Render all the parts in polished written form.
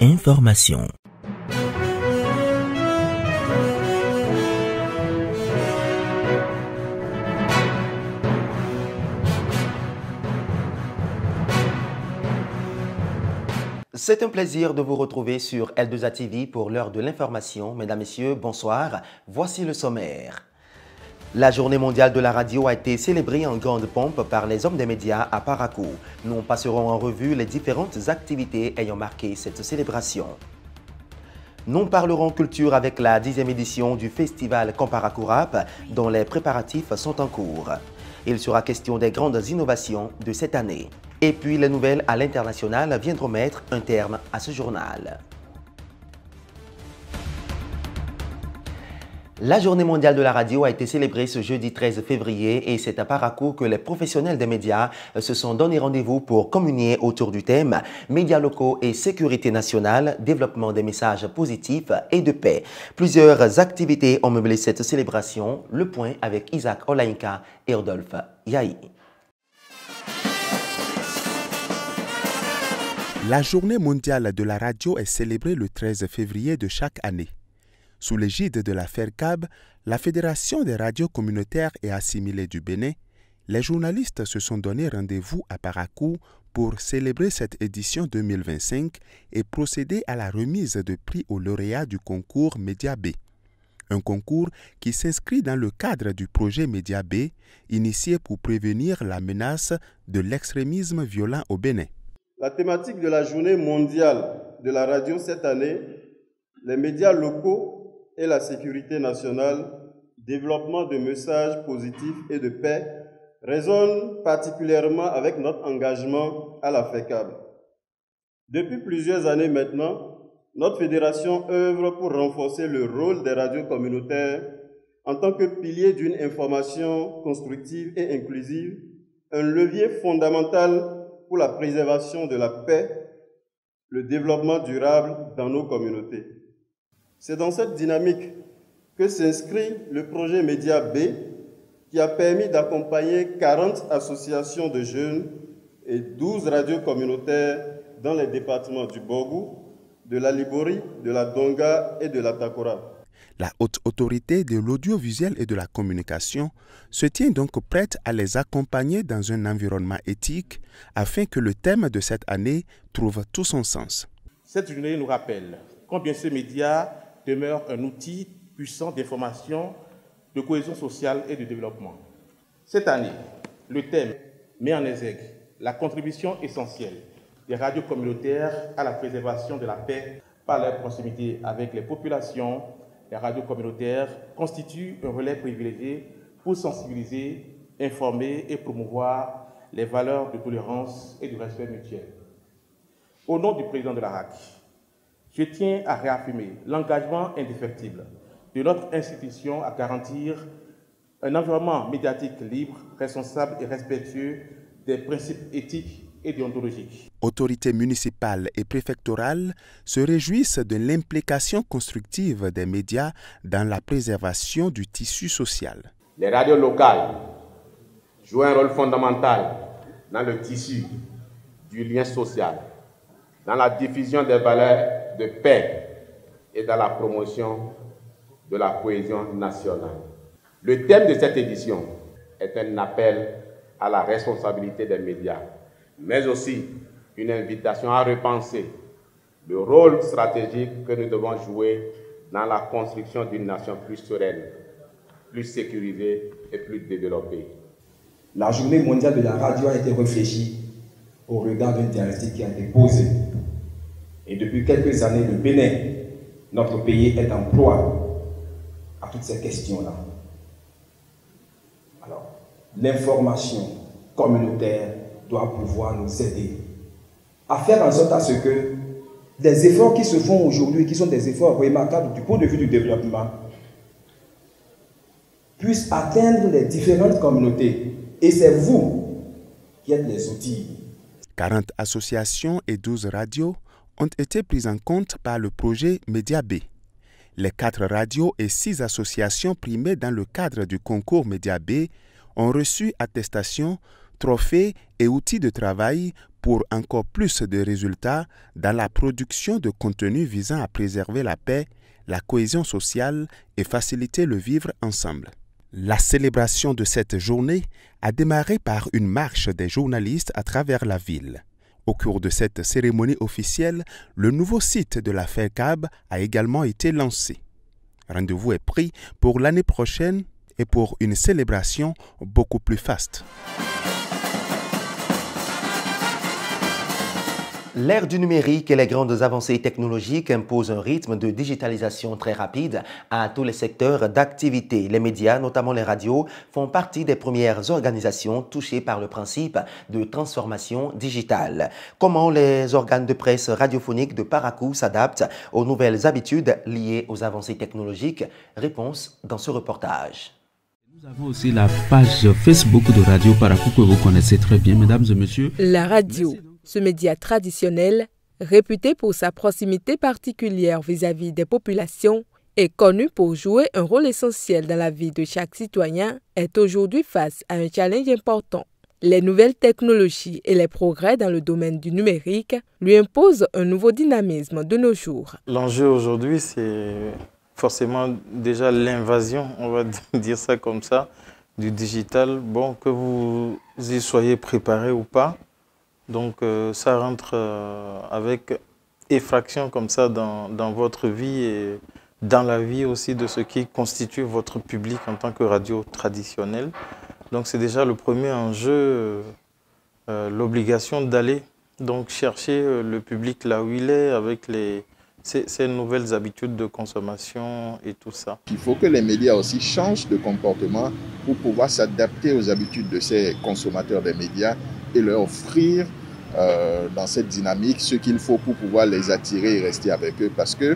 Information. C'est un plaisir de vous retrouver sur L2A TV pour l'heure de l'information. Mesdames, Messieurs, bonsoir. Voici le sommaire. La journée mondiale de la radio a été célébrée en grande pompe par les hommes des médias à Parakou. Nous passerons en revue les différentes activités ayant marqué cette célébration. Nous parlerons culture avec la 10e édition du festival Comparakou Rap, dont les préparatifs sont en cours. Il sera question des grandes innovations de cette année. Et puis les nouvelles à l'international viendront mettre un terme à ce journal. La journée mondiale de la radio a été célébrée ce jeudi 13 février et c'est à Parakou que les professionnels des médias se sont donné rendez-vous pour communier autour du thème « Médias locaux et sécurité nationale, développement des messages positifs et de paix ». Plusieurs activités ont meublé cette célébration. Le point avec Isaac Olainka et Rodolphe Yahi. La journée mondiale de la radio est célébrée le 13 février de chaque année. Sous l'égide de la FERCAB, la Fédération des radios communautaires et assimilées du Bénin, les journalistes se sont donné rendez-vous à Parakou pour célébrer cette édition 2025 et procéder à la remise de prix aux lauréats du concours Média B. Un concours qui s'inscrit dans le cadre du projet Média B, initié pour prévenir la menace de l'extrémisme violent au Bénin. La thématique de la journée mondiale de la radio cette année, les médias locaux et la sécurité nationale, développement de messages positifs et de paix, résonne particulièrement avec notre engagement à la FECAB. Depuis plusieurs années maintenant, notre fédération œuvre pour renforcer le rôle des radios communautaires en tant que pilier d'une information constructive et inclusive, un levier fondamental pour la préservation de la paix, le développement durable dans nos communautés. C'est dans cette dynamique que s'inscrit le projet Média B qui a permis d'accompagner 40 associations de jeunes et 12 radios communautaires dans les départements du Borgou, de la Libori, de la Donga et de la Takora. La haute autorité de l'audiovisuel et de la communication se tient donc prête à les accompagner dans un environnement éthique afin que le thème de cette année trouve tout son sens. Cette journée nous rappelle combien ce média demeure un outil puissant d'information, de cohésion sociale et de développement. Cette année, le thème met en exergue la contribution essentielle des radios communautaires à la préservation de la paix par leur proximité avec les populations. Les radios communautaires constituent un relais privilégié pour sensibiliser, informer et promouvoir les valeurs de tolérance et de respect mutuel. Au nom du président de la RAC, je tiens à réaffirmer l'engagement indéfectible de notre institution à garantir un environnement médiatique libre, responsable et respectueux des principes éthiques et déontologiques. Autorités municipales et préfectorales se réjouissent de l'implication constructive des médias dans la préservation du tissu social. Les radios locales jouent un rôle fondamental dans le tissu du lien social, dans la diffusion des valeurs de paix et dans la promotion de la cohésion nationale. Le thème de cette édition est un appel à la responsabilité des médias, mais aussi une invitation à repenser le rôle stratégique que nous devons jouer dans la construction d'une nation plus sereine, plus sécurisée et plus développée. La journée mondiale de la radio a été réfléchie au regard d'un diagnostic qui a été posé. Et depuis quelques années, le Bénin, notre pays, est en proie à toutes ces questions-là. Alors, l'information communautaire doit pouvoir nous aider à faire en sorte à ce que les efforts qui se font aujourd'hui, qui sont des efforts remarquables du point de vue du développement, puissent atteindre les différentes communautés. Et c'est vous qui êtes les outils. 40 associations et 12 radios ont été prises en compte par le projet Média B. Les 4 radios et 6 associations primées dans le cadre du concours Média B ont reçu attestation trophées et outils de travail pour encore plus de résultats dans la production de contenus visant à préserver la paix, la cohésion sociale et faciliter le vivre ensemble. La célébration de cette journée a démarré par une marche des journalistes à travers la ville. Au cours de cette cérémonie officielle, le nouveau site de la FERCAB a également été lancé. Rendez-vous est pris pour l'année prochaine et pour une célébration beaucoup plus faste. L'ère du numérique et les grandes avancées technologiques imposent un rythme de digitalisation très rapide à tous les secteurs d'activité. Les médias, notamment les radios, font partie des premières organisations touchées par le principe de transformation digitale. Comment les organes de presse radiophonique de Parakou s'adaptent aux nouvelles habitudes liées aux avancées technologiques? Réponse dans ce reportage. Nous avons aussi la page Facebook de Radio Parakou que vous connaissez très bien, mesdames et messieurs. La radio. Ce média traditionnel, réputé pour sa proximité particulière vis-à-vis des populations et connu pour jouer un rôle essentiel dans la vie de chaque citoyen, est aujourd'hui face à un challenge important. Les nouvelles technologies et les progrès dans le domaine du numérique lui imposent un nouveau dynamisme de nos jours. L'enjeu aujourd'hui, c'est forcément déjà l'invasion, on va dire ça comme ça, du digital. Bon, que vous y soyez préparé ou pas. Donc ça rentre avec effraction comme ça dans votre vie et dans la vie aussi de ce qui constitue votre public en tant que radio traditionnelle. Donc c'est déjà le premier enjeu, l'obligation d'aller donc chercher le public là où il est avec ces nouvelles habitudes de consommation et tout ça. Il faut que les médias aussi changent de comportement pour pouvoir s'adapter aux habitudes de ces consommateurs des médias et leur offrir dans cette dynamique ce qu'il faut pour pouvoir les attirer et rester avec eux. Parce que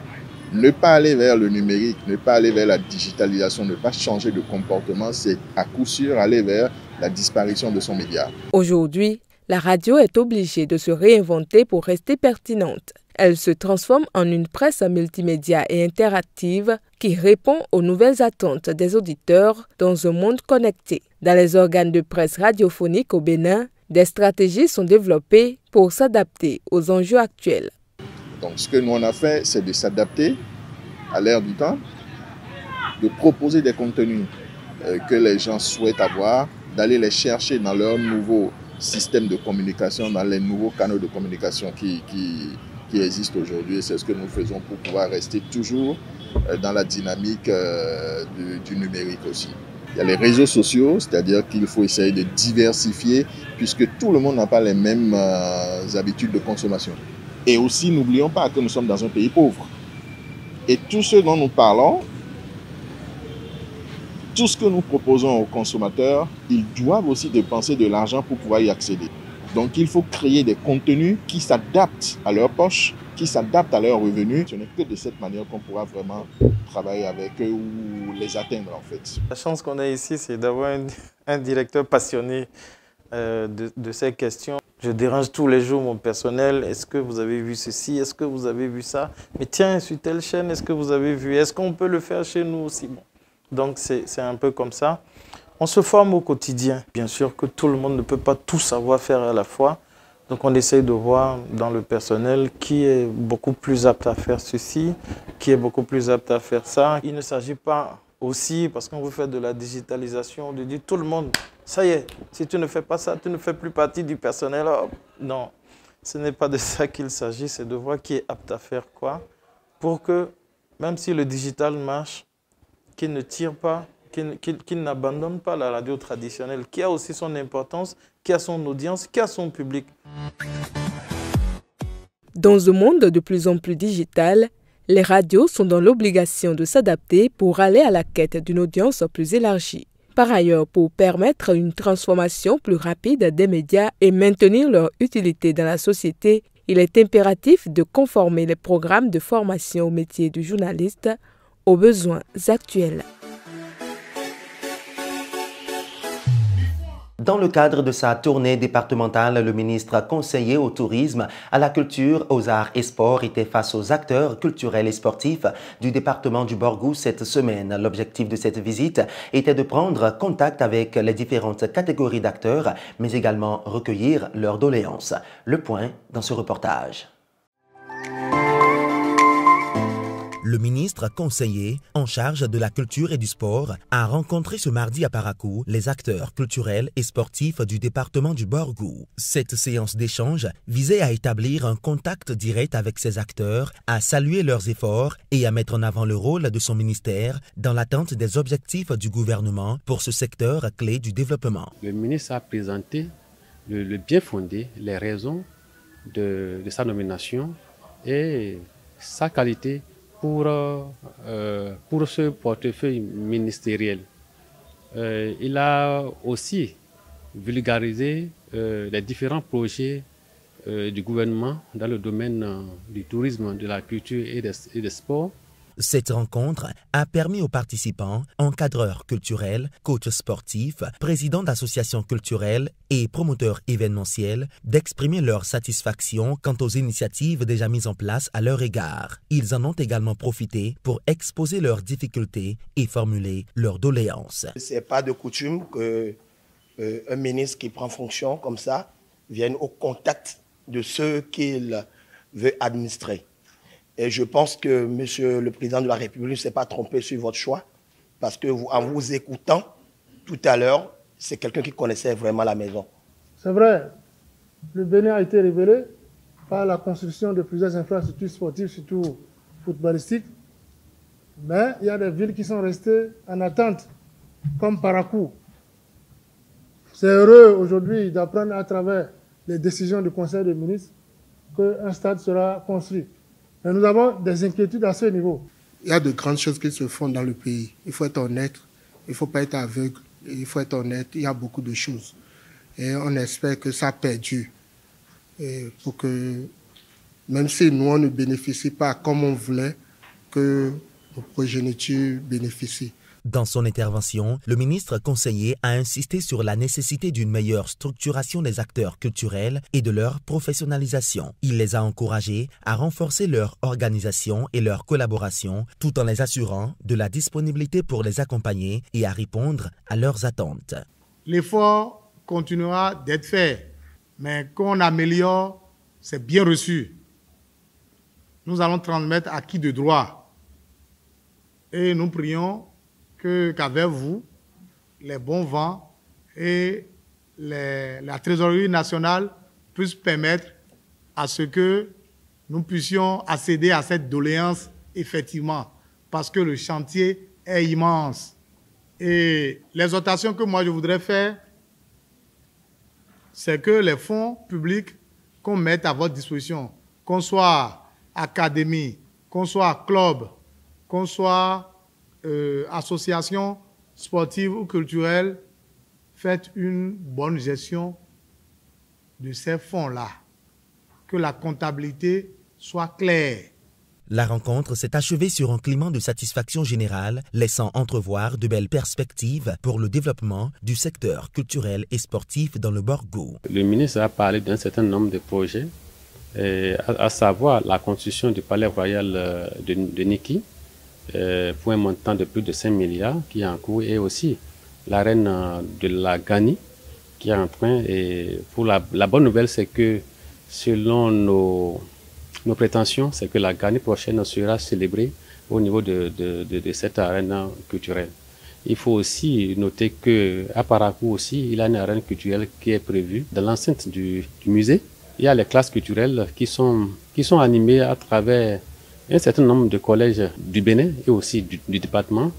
ne pas aller vers le numérique, ne pas aller vers la digitalisation, ne pas changer de comportement, c'est à coup sûr aller vers la disparition de son média. Aujourd'hui, la radio est obligée de se réinventer pour rester pertinente. Elle se transforme en une presse multimédia et interactive qui répond aux nouvelles attentes des auditeurs dans un monde connecté. Dans les organes de presse radiophonique au Bénin, des stratégies sont développées pour s'adapter aux enjeux actuels. Donc ce que nous on a fait, c'est de s'adapter à l'ère du temps, de proposer des contenus que les gens souhaitent avoir, d'aller les chercher dans leur nouveau système de communication, dans les nouveaux canaux de communication qui existent aujourd'hui. C'est ce que nous faisons pour pouvoir rester toujours dans la dynamique du numérique aussi. Il y a les réseaux sociaux, c'est-à-dire qu'il faut essayer de diversifier puisque tout le monde n'a pas les mêmes habitudes de consommation. Et aussi, n'oublions pas que nous sommes dans un pays pauvre. Et tout ce dont nous parlons, tout ce que nous proposons aux consommateurs, ils doivent aussi dépenser de l'argent pour pouvoir y accéder. Donc il faut créer des contenus qui s'adaptent à leur poche, qui s'adaptent à leurs revenus. Ce n'est que de cette manière qu'on pourra vraiment travailler avec eux ou les atteindre en fait. La chance qu'on a ici, c'est d'avoir un directeur passionné de ces questions. Je dérange tous les jours mon personnel. Est-ce que vous avez vu ceci? Est-ce que vous avez vu ça? Mais tiens, sur telle chaîne, est-ce que vous avez vu? Est-ce qu'on peut le faire chez nous aussi? Bon. Donc c'est un peu comme ça. On se forme au quotidien. Bien sûr que tout le monde ne peut pas tout savoir faire à la fois. Donc on essaye de voir dans le personnel qui est beaucoup plus apte à faire ceci, qui est beaucoup plus apte à faire ça. Il ne s'agit pas aussi, parce qu'on veut faire de la digitalisation, de dire tout le monde, ça y est, si tu ne fais pas ça, tu ne fais plus partie du personnel. Oh, non, ce n'est pas de ça qu'il s'agit, c'est de voir qui est apte à faire quoi, pour que même si le digital marche, qu'il ne tire pas, qu'il n'abandonne pas la radio traditionnelle, qui a aussi son importance, qui a son audience, qui a son public. Dans un monde de plus en plus digital, les radios sont dans l'obligation de s'adapter pour aller à la quête d'une audience plus élargie. Par ailleurs, pour permettre une transformation plus rapide des médias et maintenir leur utilité dans la société, il est impératif de conformer les programmes de formation au métier du journaliste aux besoins actuels. Dans le cadre de sa tournée départementale, le ministre conseiller au tourisme, à la culture, aux arts et sports était face aux acteurs culturels et sportifs du département du Borgou cette semaine. L'objectif de cette visite était de prendre contact avec les différentes catégories d'acteurs, mais également recueillir leurs doléances. Le point dans ce reportage. Le ministre conseiller en charge de la culture et du sport a rencontré ce mardi à Parakou les acteurs culturels et sportifs du département du Borgou. Cette séance d'échange visait à établir un contact direct avec ces acteurs, à saluer leurs efforts et à mettre en avant le rôle de son ministère dans l'atteinte des objectifs du gouvernement pour ce secteur clé du développement. Le ministre a présenté le bien fondé, les raisons de sa nomination et sa qualité pour ce portefeuille ministériel. Il a aussi vulgarisé les différents projets du gouvernement dans le domaine du tourisme, de la culture et des sports. Cette rencontre a permis aux participants, encadreurs culturels, coachs sportifs, présidents d'associations culturelles et promoteurs événementiels d'exprimer leur satisfaction quant aux initiatives déjà mises en place à leur égard. Ils en ont également profité pour exposer leurs difficultés et formuler leurs doléances. Ce n'est pas de coutume qu'un ministre qui prend fonction comme ça vienne au contact de ceux qu'il veut administrer. Et je pense que Monsieur le Président de la République ne s'est pas trompé sur votre choix, parce que en vous écoutant tout à l'heure, c'est quelqu'un qui connaissait vraiment la maison. C'est vrai, le Bénin a été révélé par la construction de plusieurs infrastructures sportives, surtout footballistiques, mais il y a des villes qui sont restées en attente, comme Parakou. C'est heureux aujourd'hui d'apprendre à travers les décisions du Conseil des ministres qu'un stade sera construit. Mais nous avons des inquiétudes à ce niveau. Il y a de grandes choses qui se font dans le pays. Il faut être honnête, il ne faut pas être aveugle, il faut être honnête, il y a beaucoup de choses. Et on espère que ça perdure. Et pour que, même si nous, on ne bénéficie pas comme on voulait, que nos progénitures bénéficient. Dans son intervention, le ministre conseiller a insisté sur la nécessité d'une meilleure structuration des acteurs culturels et de leur professionnalisation. Il les a encouragés à renforcer leur organisation et leur collaboration tout en les assurant de la disponibilité pour les accompagner et à répondre à leurs attentes. L'effort continuera d'être fait, mais qu'on améliore, c'est bien reçu. Nous allons transmettre à qui de droit et nous prions qu'avec vous, les bons vents et la trésorerie nationale puissent permettre à ce que nous puissions accéder à cette doléance effectivement, parce que le chantier est immense. Et l'exhortation que moi je voudrais faire, c'est que les fonds publics qu'on mette à votre disposition, qu'on soit académie, qu'on soit club, qu'on soit association sportive ou culturelle, faites une bonne gestion de ces fonds-là, que la comptabilité soit claire. La rencontre s'est achevée sur un climat de satisfaction générale, laissant entrevoir de belles perspectives pour le développement du secteur culturel et sportif dans le Borgou. Le ministre a parlé d'un certain nombre de projets, à savoir la construction du palais royal de Niki, pour un montant de plus de 5 milliards qui est en cours, et aussi l'arène de la Gani qui est en train. Et pour la bonne nouvelle, c'est que selon nos prétentions, c'est que la Gani prochaine sera célébrée au niveau de cette arène culturelle. Il faut aussi noter qu'à Parakou aussi, il y a une arène culturelle qui est prévue dans l'enceinte du musée. Il y a les classes culturelles qui sont animées à travers un certain nombre de collèges du Bénin et aussi du département.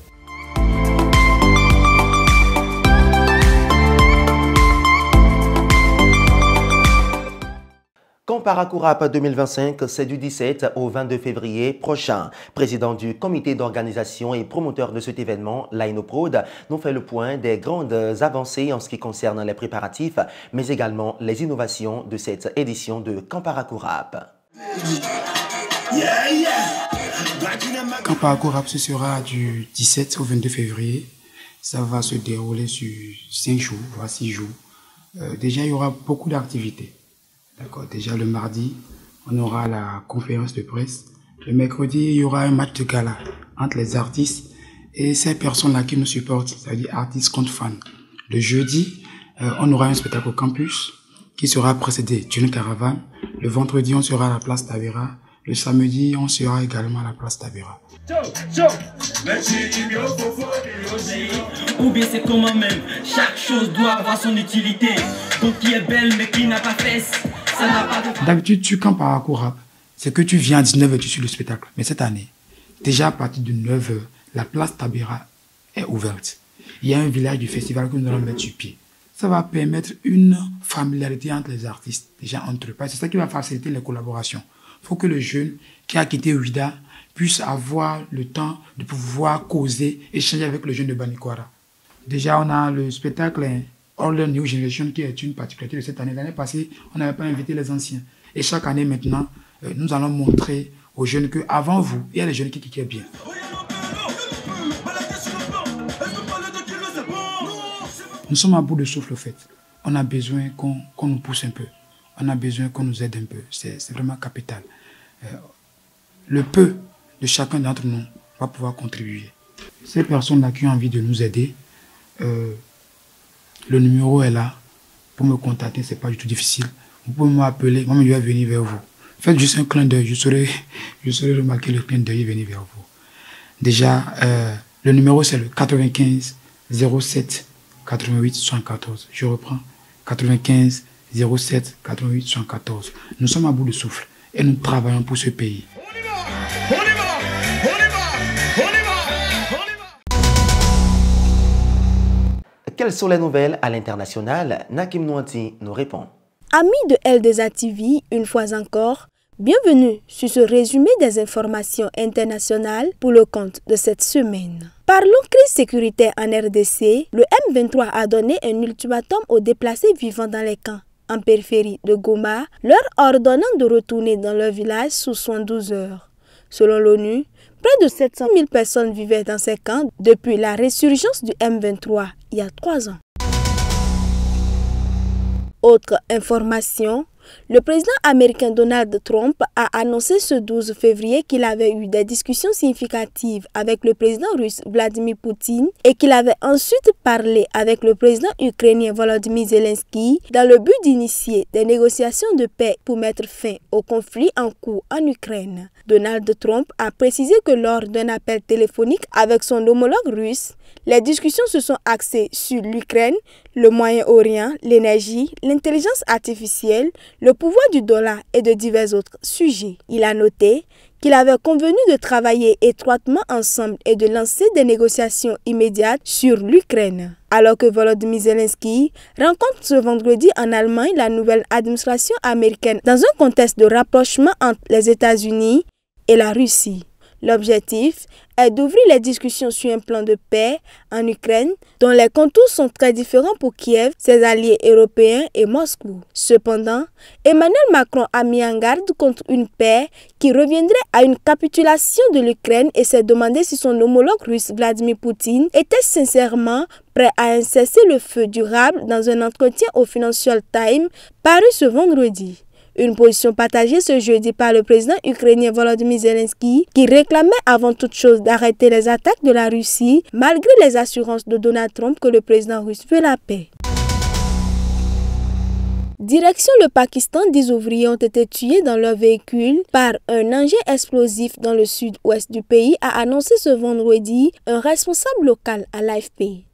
Parakou Rap 2025, c'est du 17 au 22 février prochain. Président du comité d'organisation et promoteur de cet événement, Laino Prod, nous fait le point des grandes avancées en ce qui concerne les préparatifs, mais également les innovations de cette édition de Parakou Rap. Parakou Rap, ce sera du 17 au 22 février. Ça va se dérouler sur 5 jours, voire 6 jours. déjà, il y aura beaucoup d'activités. D'accord. Déjà, le mardi, on aura la conférence de presse. Le mercredi, il y aura un match de gala entre les artistes et ces personnes-là qui nous supportent, c'est-à-dire artistes contre fans. Le jeudi, on aura un spectacle au campus qui sera précédé d'une caravane. Le vendredi, on sera à la place Tavera. Le samedi, on sera également à la place Tavera. Ou bien c'est comment même, chaque chose doit avoir son utilité. Donc qui est belle mais qui n'a pas fesse, ça n'a pas de... D'habitude, tu campes à Akourab, c'est que tu viens à 19h, tu suis le spectacle. Mais cette année, déjà à partir de 9h, la place Tavera est ouverte. Il y a un village du festival que nous allons mettre sur pied. Ça va permettre une familiarité entre les artistes, déjà entre eux. C'est ça qui va faciliter les collaborations. Il faut que le jeune qui a quitté Ouida puisse avoir le temps de pouvoir causer, échanger avec le jeune de Banikwara. Déjà, on a le spectacle All the New Generation qui est une particularité de cette année. L'année passée, on n'avait pas invité les anciens. Et chaque année maintenant, nous allons montrer aux jeunes qu'avant vous, il y a les jeunes qui kickent bien. Nous sommes à bout de souffle, au fait. On a besoin qu'on nous pousse un peu. On a besoin qu'on nous aide un peu. C'est vraiment capital. Le peu de chacun d'entre nous va pouvoir contribuer. Ces personnes-là qui ont envie de nous aider, le numéro est là. Pour me contacter, ce n'est pas du tout difficile. Vous pouvez m'appeler, moi je vais venir vers vous. Faites juste un clin d'œil, je saurai remarquer le clin d'œil et venir vers vous. Déjà, le numéro c'est le 95 07 88 74. Je reprends, 95 07 88 74. Nous sommes à bout de souffle et nous travaillons pour ce pays. Quelles sont les nouvelles à l'international? Nakim Nouanti nous répond. Amis de L2A TV, une fois encore, bienvenue sur ce résumé des informations internationales pour le compte de cette semaine. Parlons crise sécuritaire en RDC, le M23 a donné un ultimatum aux déplacés vivant dans les camps en périphérie de Goma, leur ordonnant de retourner dans leur village sous 72 heures. Selon l'ONU, près de 700 000 personnes vivaient dans ces camps depuis la résurgence du M23 il y a 3 ans. Autre information, le président américain Donald Trump a annoncé ce 12 février qu'il avait eu des discussions significatives avec le président russe Vladimir Poutine et qu'il avait ensuite parlé avec le président ukrainien Volodymyr Zelensky dans le but d'initier des négociations de paix pour mettre fin au conflit en cours en Ukraine. Donald Trump a précisé que lors d'un appel téléphonique avec son homologue russe, les discussions se sont axées sur l'Ukraine, le Moyen-Orient, l'énergie, l'intelligence artificielle, le pouvoir du dollar et de divers autres sujets. Il a noté qu'il avait convenu de travailler étroitement ensemble et de lancer des négociations immédiates sur l'Ukraine. Alors que Volodymyr Zelensky rencontre ce vendredi en Allemagne la nouvelle administration américaine dans un contexte de rapprochement entre les États-Unis et la Russie. L'objectif est d'ouvrir les discussions sur un plan de paix en Ukraine dont les contours sont très différents pour Kiev, ses alliés européens et Moscou. Cependant, Emmanuel Macron a mis en garde contre une paix qui reviendrait à une capitulation de l'Ukraine et s'est demandé si son homologue russe Vladimir Poutine était sincèrement prêt à un cessez-le-feu durable dans un entretien au Financial Times paru ce vendredi. Une position partagée ce jeudi par le président ukrainien Volodymyr Zelensky qui réclamait avant toute chose d'arrêter les attaques de la Russie malgré les assurances de Donald Trump que le président russe veut la paix. Direction le Pakistan, 10 ouvriers ont été tués dans leur véhicule par un engin explosif dans le sud-ouest du pays, a annoncé ce vendredi un responsable local à l'AFP.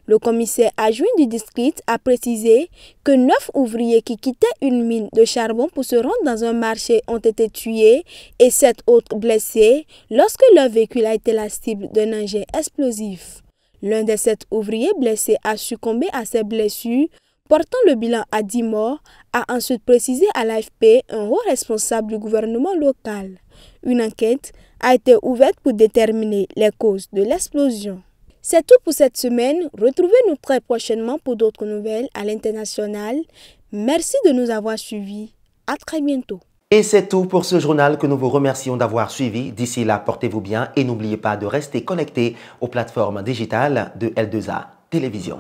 Le commissaire adjoint du district a précisé que 9 ouvriers qui quittaient une mine de charbon pour se rendre dans un marché ont été tués et 7 autres blessés lorsque leur véhicule a été la cible d'un engin explosif. L'un des 7 ouvriers blessés a succombé à ses blessures, portant le bilan à 10 morts, a ensuite précisé à l'AFP un haut responsable du gouvernement local. Une enquête a été ouverte pour déterminer les causes de l'explosion. C'est tout pour cette semaine. Retrouvez-nous très prochainement pour d'autres nouvelles à l'international. Merci de nous avoir suivis. À très bientôt. Et c'est tout pour ce journal que nous vous remercions d'avoir suivi. D'ici là, portez-vous bien et n'oubliez pas de rester connectés aux plateformes digitales de L2A Télévision.